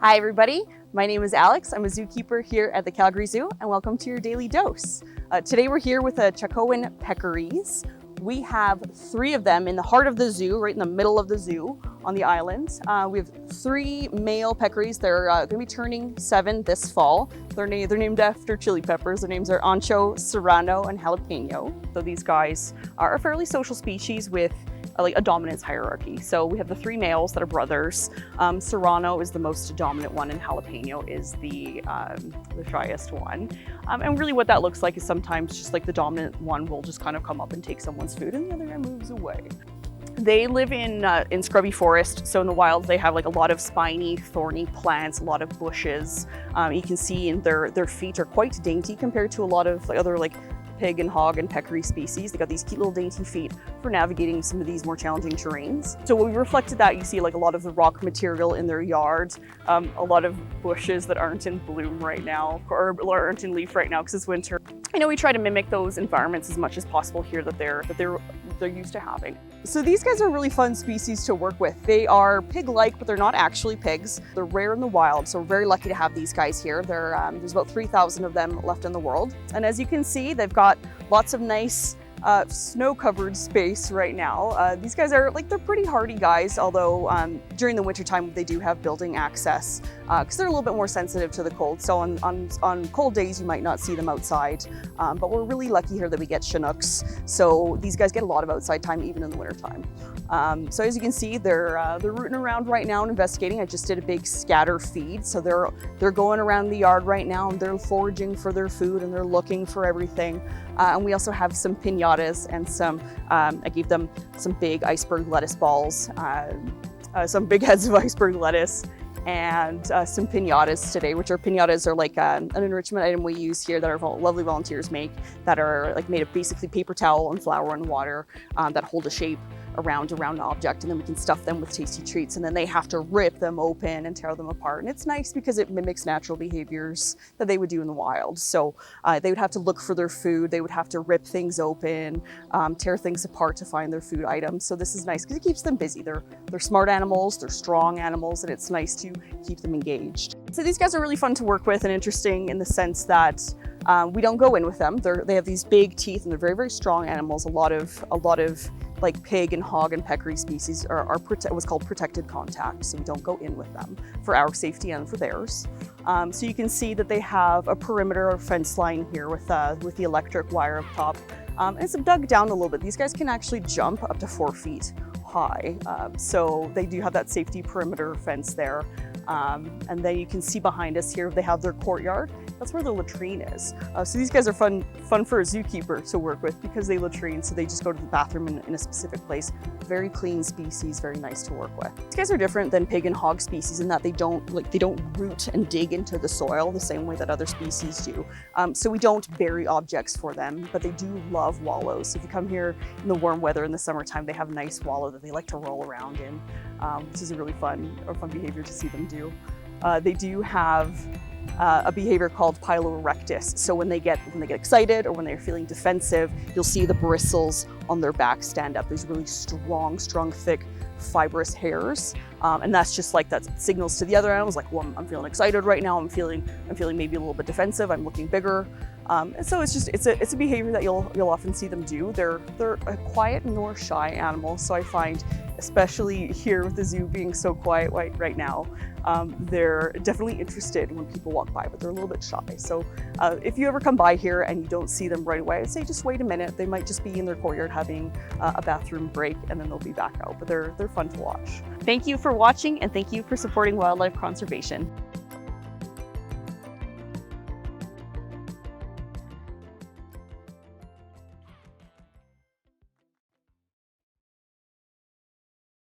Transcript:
Hi everybody, my name is Alex. I'm a zookeeper here at the Calgary Zoo and welcome to your daily dose. Today we're here with Chacoan Peccaries. We have 3 of them in the heart of the zoo, right in the middle of the zoo on the island. We have 3 male peccaries. They're going to be turning 7 this fall. They're named after chili peppers. Their names are Ancho, Serrano, and Jalapeno. So these guys are a fairly social species with a dominance hierarchy. So we have the 3 males that are brothers. Serrano is the most dominant one and Jalapeno is the shyest one. And really what that looks like is sometimes just like the dominant one will just kind of come up and take someone's food and the other guy moves away. They live in scrubby forest, so in the wild they have like a lot of spiny, thorny plants, a lot of bushes. You can see their feet are quite dainty compared to a lot of other pig and hog and peccary species. They got these cute little dainty feet for navigating some of these more challenging terrains. So when we reflected that, you see like a lot of the rock material in their yard, a lot of bushes that aren't in bloom right now, or aren't in leaf right now because it's winter. I know we try to mimic those environments as much as possible here that they're used to having. So these guys are really fun species to work with. They are pig-like, but they're not actually pigs. They're rare in the wild, so we're very lucky to have these guys here. There's about 3,000 of them left in the world. And as you can see, they've got lots of nice snow-covered space right now. These guys are they're pretty hardy guys, although during the wintertime they do have building access because they're a little bit more sensitive to the cold. So on cold days you might not see them outside, but we're really lucky here that we get Chinooks. So these guys get a lot of outside time even in the wintertime. So as you can see, they're rooting around right now and investigating. I just did a big scatter feed, so they're going around the yard right now and they're foraging for their food and they're looking for everything. And we also have some pinatas and some, I gave them some big iceberg lettuce balls, some big heads of iceberg lettuce, and some pinatas today, which pinatas are like an enrichment item we use here that our lovely volunteers make, that are made of basically paper towel and flour and water that hold a shape around a round object, and then we can stuff them with tasty treats, and then they have to rip them open and tear them apart. And it's nice because it mimics natural behaviors that they would do in the wild. So they would have to look for their food, they would have to rip things open, tear things apart to find their food items. So this is nice because it keeps them busy. They're smart animals, they're strong animals, and it's nice to keep them engaged. So these guys are really fun to work with and interesting in the sense that we don't go in with them. They have these big teeth and they're very, very strong animals. A lot of like pig and hog and peccary species are what's called protected contact, so we don't go in with them for our safety and for theirs. So you can see that they have a perimeter or fence line here with the electric wire up top. And it's dug down a little bit. These guys can actually jump up to 4 feet high, so they do have that safety perimeter fence there. And then you can see behind us here, they have their courtyard. That's where the latrine is. So these guys are fun for a zookeeper to work with because they latrine, so they just go to the bathroom in a specific place. Very clean species, very nice to work with. These guys are different than pig and hog species in that they don't root and dig into the soil the same way that other species do. So we don't bury objects for them, but they do love wallows. So if you come here in the warm weather in the summertime, they have a nice wallow that they like to roll around in, which is a really fun behavior to see them do. They do have a behavior called piloerectus. So when they get excited or when they're feeling defensive, you'll see the bristles on their back stand up. There's really strong, thick, fibrous hairs, and that's just that signals to the other animals well, I'm feeling excited right now. I'm feeling maybe a little bit defensive. I'm looking bigger. And so it's a behavior that you'll often see them do. They're a quiet nor shy animal. So I find, especially here with the zoo being so quiet right now, they're definitely interested when people walk by, but they're a little bit shy. So if you ever come by here and you don't see them right away, I'd say just wait a minute. They might just be in their courtyard having a bathroom break, and then they'll be back out. But they're fun to watch. Thank you for watching, and thank you for supporting wildlife conservation.